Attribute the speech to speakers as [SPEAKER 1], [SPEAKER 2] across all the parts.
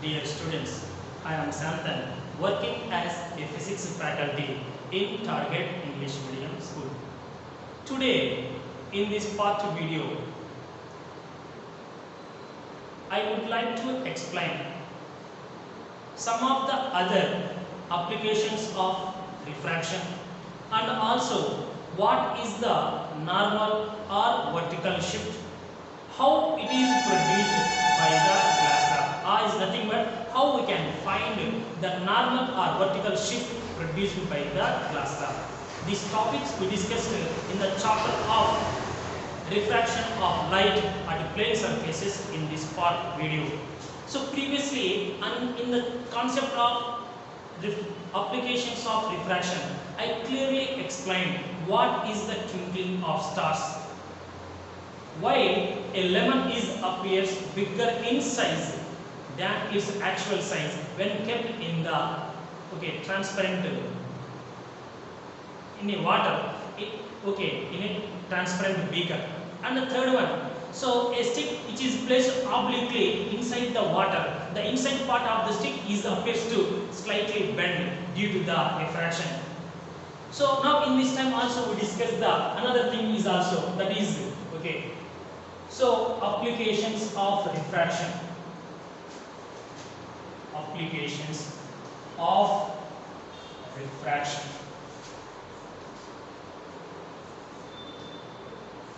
[SPEAKER 1] Dear students, I am Santhan, working as a physics faculty in Target English Medium School. Today, in this part video, I would like to explain some of the other applications of refraction and also what is the normal or vertical shift, how it is produced by the glass trap, or is nothing but how we can find the normal or vertical shift produced by the glass trap. These topics we discussed in the chapter of refraction of light at plane surfaces in this part video. So previously, in the concept of applications of refraction, I clearly explained what is the twinkling of stars. Why a lemon appears bigger in size than its actual size when kept in the transparent in a water in a transparent beaker. And the third one, so a stick which is placed obliquely inside the water, the inside part of the stick appears to slightly bend due to the refraction. So now in this time also we discuss the another thing is also, that is so applications of refraction, applications of refraction.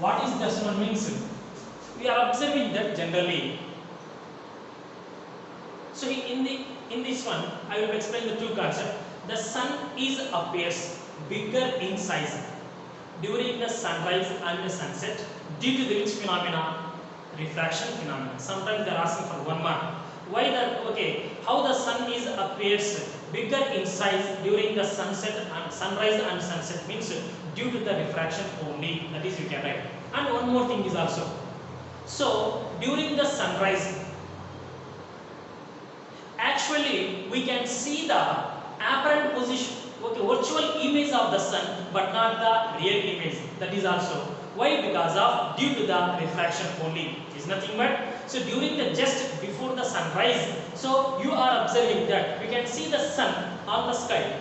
[SPEAKER 1] What is this one means? We are observing that generally. So in this one, I will explain the two concepts. The sun appears bigger in size during the sunrise and the sunset due to the which phenomena? Refraction phenomena. Sometimes they are asking for 1 mark. Why that? How the sun appears bigger in size during the sunset and sunrise and sunset means due to the refraction only. That is, you can write. And one more thing is also. So during the sunrise, actually we can see the apparent position, virtual image of the sun, but not the real image. That is also. Why? Because of due to the refraction only. It is nothing but. So during the just before the sunrise, so you are observing that we can see the sun on the sky,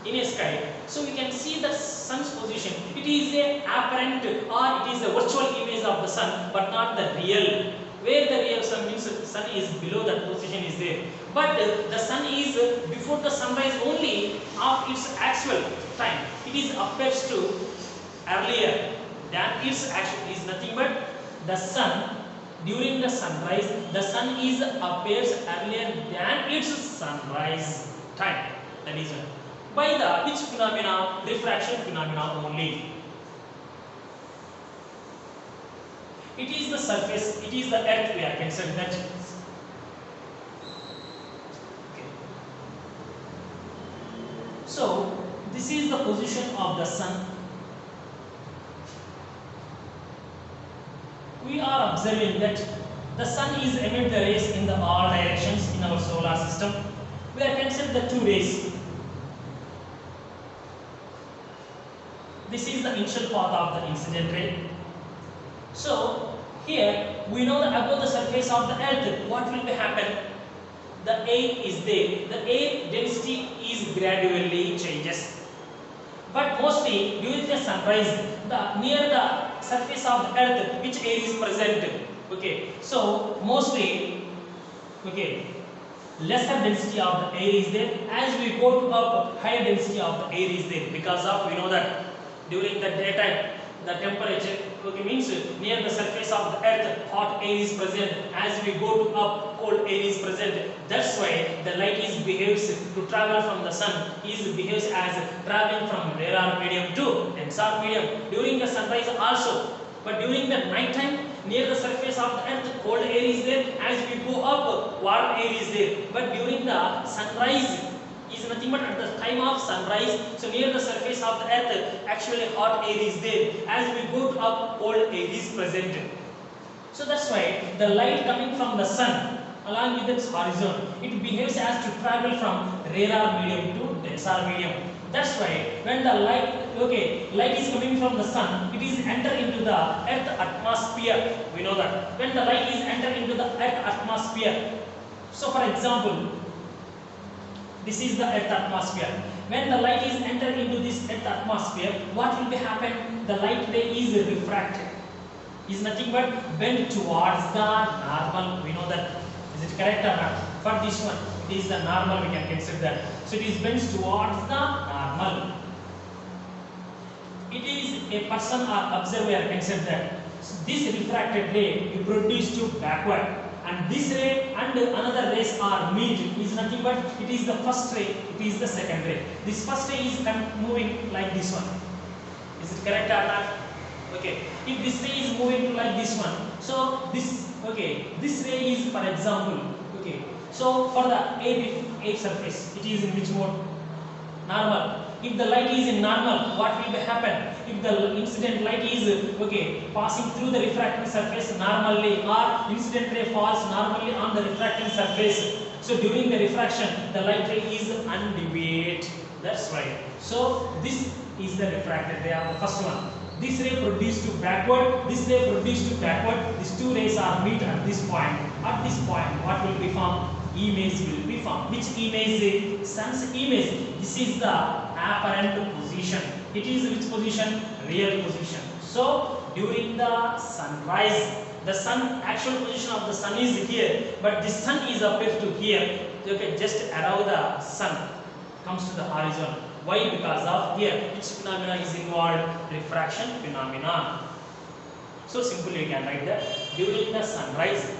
[SPEAKER 1] in a sky. So we can see the sun's position. It is a apparent or it is a virtual image of the sun, but not the real. Where the real sun means the sun is below, that position is there. But the sun is before the sunrise only of its actual time. It is appears to earlier than its actual. Is nothing but the sun during the sunrise. The sun appears earlier than its sunrise time. That is by the which phenomena? Refraction phenomena only. It is the surface, it is the earth we are considering that. So this is the position of the sun. We are observing that the sun is emit the rays in the all directions in our solar system. We are considering the two rays. This is the initial path of the incident ray. So here we know that above the surface of the earth, what will be happen? The air is there. The air density is gradually changes. But mostly during the sunrise, near the surface of the earth, which air is present? So mostly, lesser density of the air is there. As we go to up, higher density of the air is there. Because of, we know that during the daytime, the temperature means near the surface of the earth, hot air is present. As we go to up, cold air is present. That's why the light behaves to travel from the sun behaves as traveling from rarer medium to denser medium during the sunrise also. But during the night time, near the surface of the earth, cold air is there. As we go up, warm air is there. But during the sunrise is nothing but at the time of sunrise, so near the surface of the earth, actually hot air is there. As we go up, cold air is present. So that's why the light coming from the sun along with its horizon, it behaves as to travel from rarer medium to denser medium. That's why when the light is coming from the sun, it is enter into the earth atmosphere. We know that when the light is enter into the earth atmosphere, So for example, this is the earth atmosphere. When the light is entered into this earth atmosphere, what will be happen? The light ray is refracted. Is nothing but bent towards the normal. We know that. Is it correct or not? For this one, it is the normal, we can consider that. So it is bent towards the normal. It is a person or observer consider that. So this refracted ray is produced to backward, and this ray and another rays are meet. Is nothing but it is the first ray, it is the second ray. This first ray is moving like this one. Is it correct or not? Okay. If this ray is moving like this one, so this this ray is, for example, so for the A surface, it is in which mode? Normal. If the light is in normal, what will happen? If the incident light is passing through the refracting surface normally, or incident ray falls normally on the refracting surface, so during the refraction, the light ray is undeviate. That's right. So this is the refracted ray of the first one. This ray produced to backward, this ray produced to backward. These two rays are meet at this point. At this point, what will be formed? Image will be formed. Which image? Sun's image. This is the apparent position. It is which position? Real position. So during the sunrise, the sun, actual position of the sun is here, but the sun is appears to here. Just around the sun comes to the horizon. Why? Because of here. Which phenomena is involved? Refraction phenomena. So simply you can write that during the sunrise.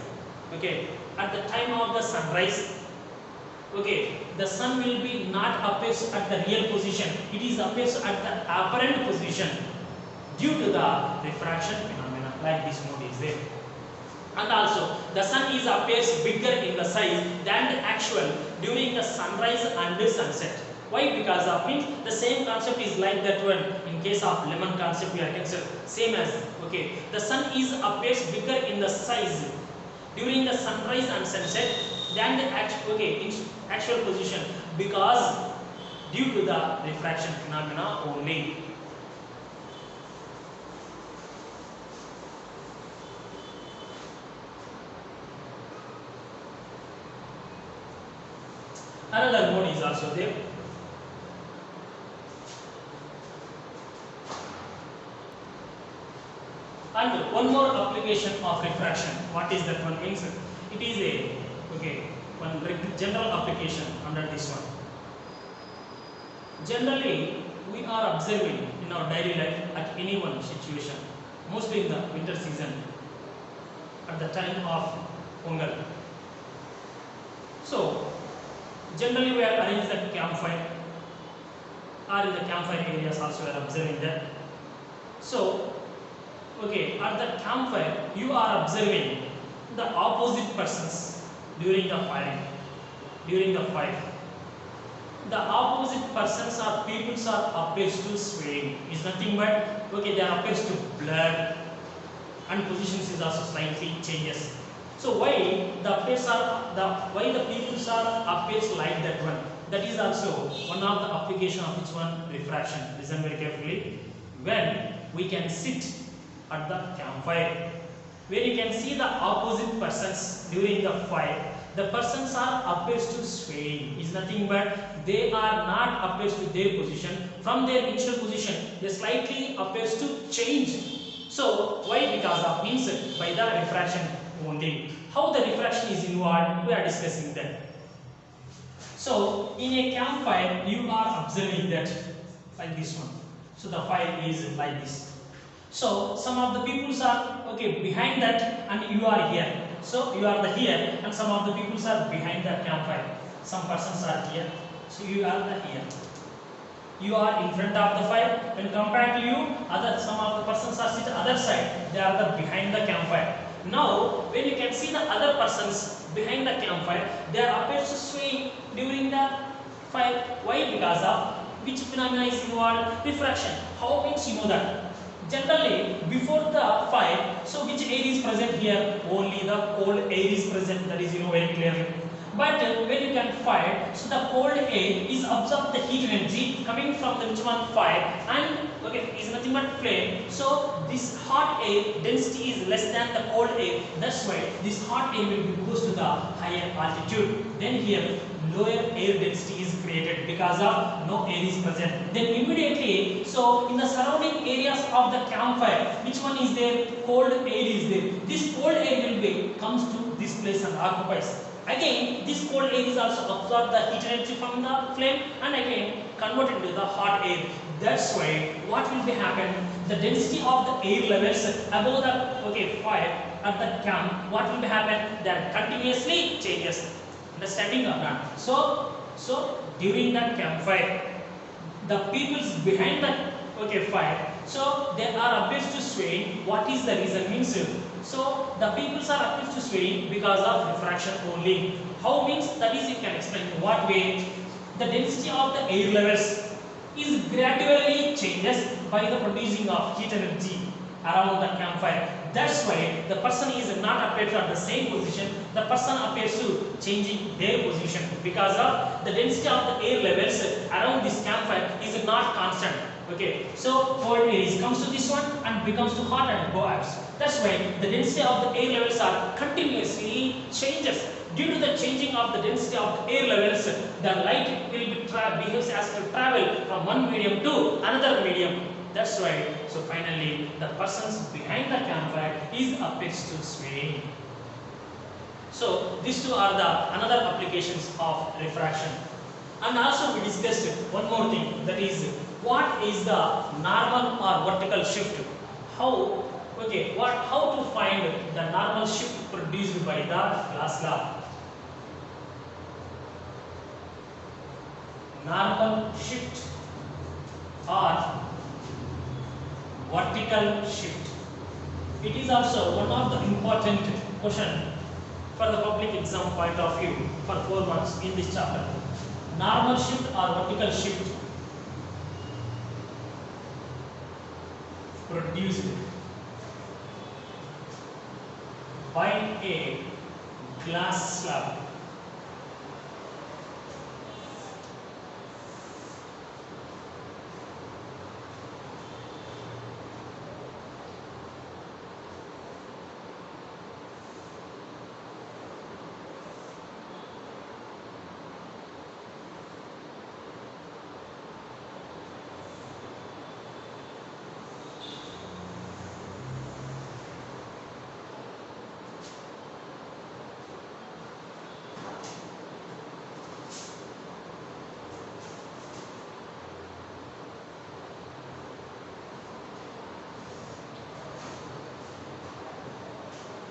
[SPEAKER 1] At the time of the sunrise, the sun will be not appears at the real position. It is appears at the apparent position due to the refraction phenomena. Like this mode is there. And also the sun is appears bigger in the size than the actual during the sunrise and the sunset. Why? Because of means the same concept is like that one in case of lemon concept we are considered same as the sun is appears bigger in the size during the sunrise and sunset than the actual position, because due to the refraction phenomena only. Another mode is also there. And one more application of refraction. What is that one means? It is a one general application under this one. Generally, we are observing in our daily life at any one situation, mostly in the winter season, at the time of Pongal. So, generally we are arranged at campfire, or in the campfire areas also we are observing that. So, at the campfire, you are observing the opposite persons during the firing. During the fight, the opposite persons or peoples are appears to swaying. Is nothing but they appears to blur, and positions is also slightly changes. So why the appears are why the peoples are appears like that one? That is also one of the application of which one? Refraction. Listen very carefully. When we can sit at the campfire, where you can see the opposite persons during the fire, the persons are appears to sway. Is nothing but they are not appears to their position. From their initial position, they slightly appears to change. So why? Because of means by the refraction only. How the refraction is involved, we are discussing that. So in a campfire, you are observing that like this one. So the fire is like this. So some of the peoples are behind that, and you are here. So you are the here, and some of the peoples are behind the campfire. Some persons are here. So you are the here. You are in front of the fire. When compared to you, some of the persons are sitting other side. They are the behind the campfire. Now when you can see the other persons behind the campfire, they are appears to sway during the fire. Why? Because of which phenomena is involved? Refraction. How means you know that? Generally, before the fire, so which air is present here? Only the cold air is present. That is very clearly. But when you can fire, so the cold air is absorb the heat energy coming from the which one fire, and okay, is nothing but flame. So this hot air density is less than the cold air. That's why this hot air will be goes to the higher altitude. Then here lower air density is created because of no air is present. Then immediately, so in the surrounding areas of the campfire, which one is there? Cold air is there. This cold air will be comes to this place and occupies. Again, this cold air is also absorb the heat energy from the flame and again convert into the hot air. That's why what will be happen? The density of the air levels above the fire at the camp, what will be happen? That continuously changes. Understanding or not? So during that campfire, the peoples behind the fire, so they are appears to sway. What is the reason? Means so the peoples are appears to sway because of refraction only. How means that is you can explain in what way? The density of the air levels is gradually changes by the producing of heat energy around the campfire. That's why the person is not appears at the same position. The person appears to changing their position because of the density of the air levels around this campfire is not constant. Okay, so cold air comes to this one and becomes to hot and goes. That's why the density of the air levels are continuously changes. Due to the changing of the density of the air levels, the light will be behaves as to travel from one medium to another medium. That's why, so finally, the persons behind the campfire is appears to sway. So these two are the another applications of refraction. And also we discussed one more thing, that is what is the normal or vertical shift? How to find the normal shift produced by the glass law? Normal shift or vertical shift. It is also one of the important question for the public exam point of view for 4 months in this chapter. Normal shift or vertical shift produced by a glass slab.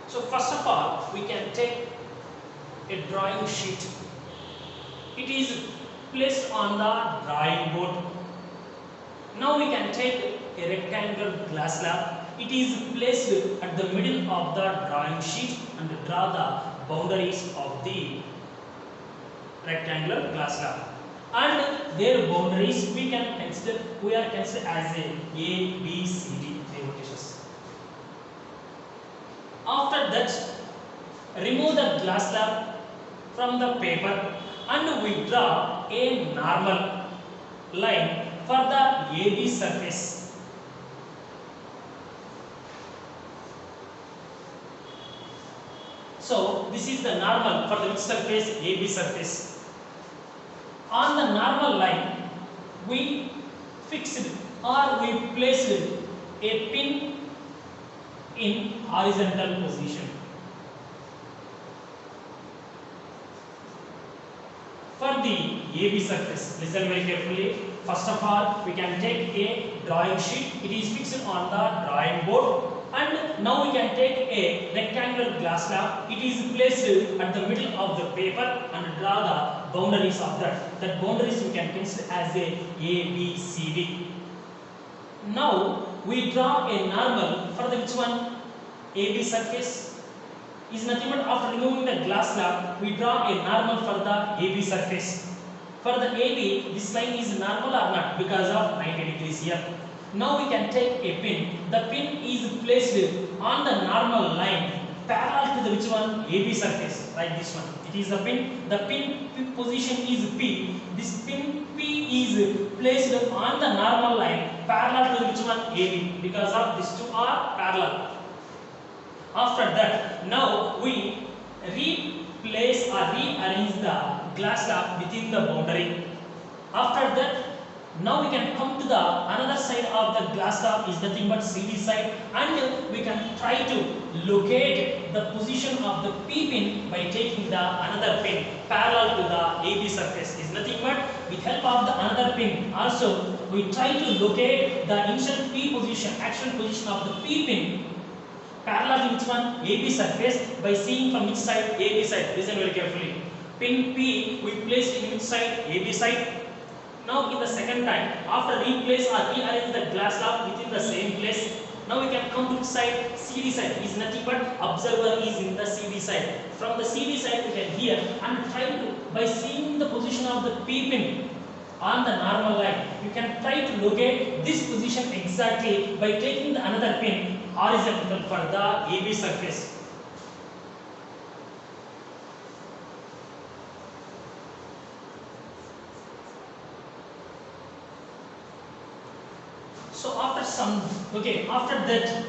[SPEAKER 1] So first of all, we can take a drawing sheet. It is placed on the drawing board. Now we can take a rectangular glass slab. It is placed at the middle of the drawing sheet and draw the boundaries of the rectangular glass slab. And their boundaries we are consider as A, B, C, D. After that, remove the glass slab from the paper and we draw a normal line for the AB surface. So this is the normal for the which surface? AB surface. On the normal line, we fixed or we placed a pin in horizontal position. For the AB surface, listen very carefully. First of all, we can take a drawing sheet. It is fixed on the drawing board. And now we can take a rectangular glass slab. It is placed at the middle of the paper and draw the boundaries of that. That boundaries we can consider as a B, C, D. Now we draw a normal for the which one? AB surface is nothing but after removing the glass slab, we draw a normal for the AB surface. For the AB, this line is normal or not because of 90 degrees here. Now we can take a pin. The pin is placed on the normal line parallel to the which one? AB surface, like this one. It is the pin. The pin position is P. This pin P is placed on the normal line parallel to which one? AB, because of these two are parallel. After that, now we replace or rearrange the glass slab within the boundary. After that, now we can come to the another side of the glass slab is nothing but CD side, and we can try to locate the position of the P pin by taking the another pin parallel to the AB surface. Is nothing but with help of the another pin. Also, we try to locate the initial P position, actual position of the P pin parallel to which one? AB surface, by seeing from which side? AB side. Listen very carefully. Pin P we place in which side? AB side. Now in the second time, after replace or rearrange the glass slab within the same place, now we can come to which side? CD side. Is nothing but observer is in the CD side. From the CD side we can hear and try to, by seeing the position of the P pin on the normal line, you can try to locate this position exactly by taking the another pin horizontal for the AB surface. So after after that,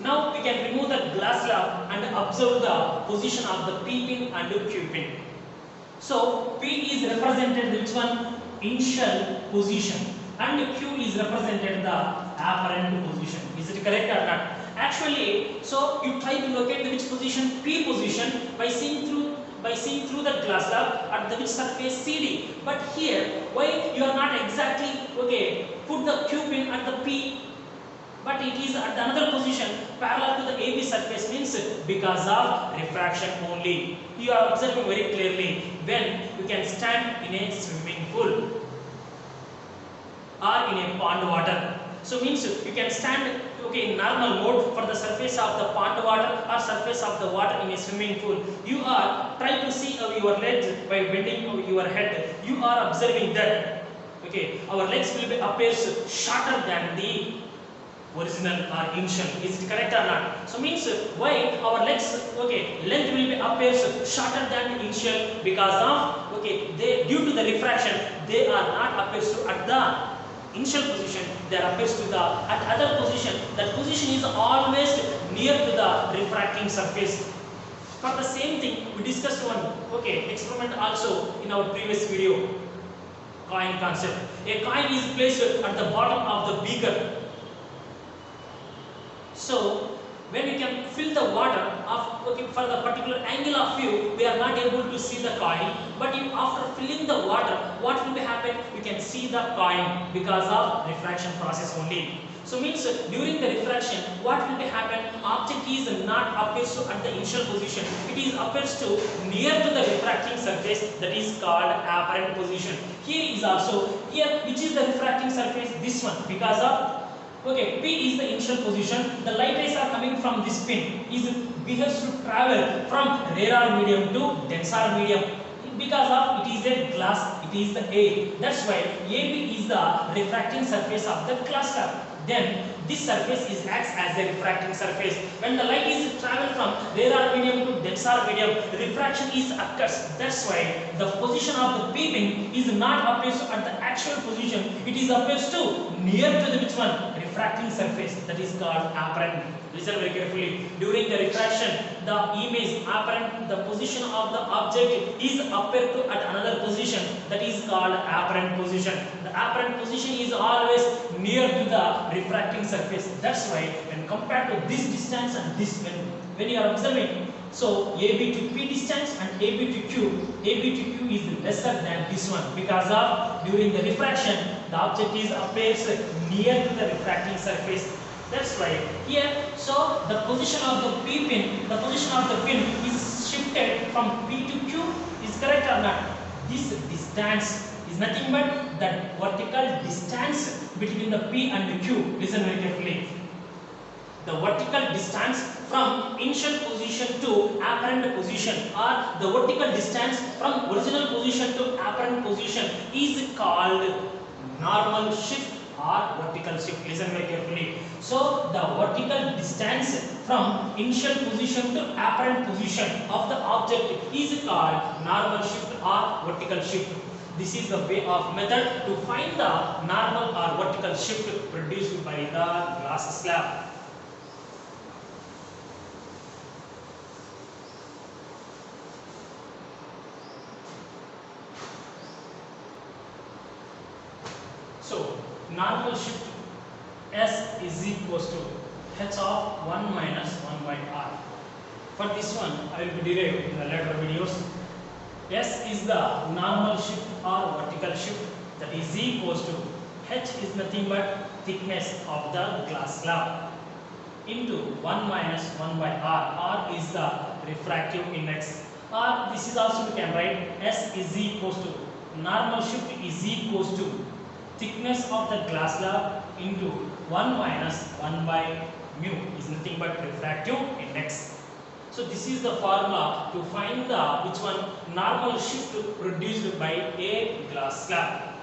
[SPEAKER 1] now we can remove the glass slab and observe the position of the P pin and the Q pin. So P is represented which one? Initial position, and Q is represented the apparent position. Is it correct or not? Actually, so you try to locate which position? P position by seeing through the glass slab at the which surface? CD. But here, why you are not exactly put the Q pin at the P, but it is at another position parallel to the AB surface, means because of refraction only. You are observing very clearly when you can stand in a swimming pool or in a pond water. So means you can stand in normal mode for the surface of the pond water or surface of the water in a swimming pool. You are trying to see your legs by bending your head. You are observing that our legs will be appears shorter than the original or initial. Is it correct or not? So means why our legs length will be appears shorter than the initial, because of they due to the refraction they are not appears to at the initial position, they are appears to the at other position. That position is always near to the refracting surface. For the same thing we discussed one experiment also in our previous video, coin concept. A coin is placed at the bottom of the beaker. So when we can fill the water of for the particular angle of view, we are not able to see the coin. But if after filling the water, what will be happen? We can see the coin because of refraction process only. So means during the refraction, what will be happen? Object is not appears to at the initial position. It is appears to near to the refracting surface, that is called apparent position. Here is also which is the refracting surface? This one, because of P is the initial position. The light rays are coming from this pin. Behaves to travel from rarer medium to denser medium. Because of it is a glass, it is the A. That's why AB is the refracting surface of the glass slab. Then this surface acts as a refracting surface. When the light is travel from rarer medium to denser medium, refraction is occurs. That's why the position of the P pin is not appears at the actual position. It is appears to near to the which one? Refracting surface. That is called apparent. Listen very carefully. During the refraction, the image apparent, the position of the object is appear to at another position. That is called apparent position. The apparent position is always near to the refracting surface. That's why when compared to this distance and this, when you are observing, so AB to P distance and AB to Q is lesser than this one, because of during the refraction the object is appears near to the refracting surface. That's why here, so the position of the P pin, the position of the pin is shifted from P to Q. Is correct or not? This distance is nothing but that vertical distance between the P and the Q. Listen very carefully. The vertical distance from initial position to apparent position, or the vertical distance from original position to apparent position, is called normal shift or vertical shift. Listen very carefully. So the vertical distance from initial position to apparent position of the object is called normal shift or vertical shift. This is the way of method to find the normal or vertical shift produced by the glass slab. So, normal shift S is equals to h of 1 minus 1 by r. For this one, I will be derived in the later videos. S is the normal shift or vertical shift, that is equals to h is nothing but thickness of the glass slab into 1 minus 1 by r. R is the refractive index. Or this is also we can write S is equals to normal shift is equals to thickness of the glass slab into 1 minus 1 by mu is nothing but refractive index. So this is the formula to find the which one normal shift produced by a glass slab.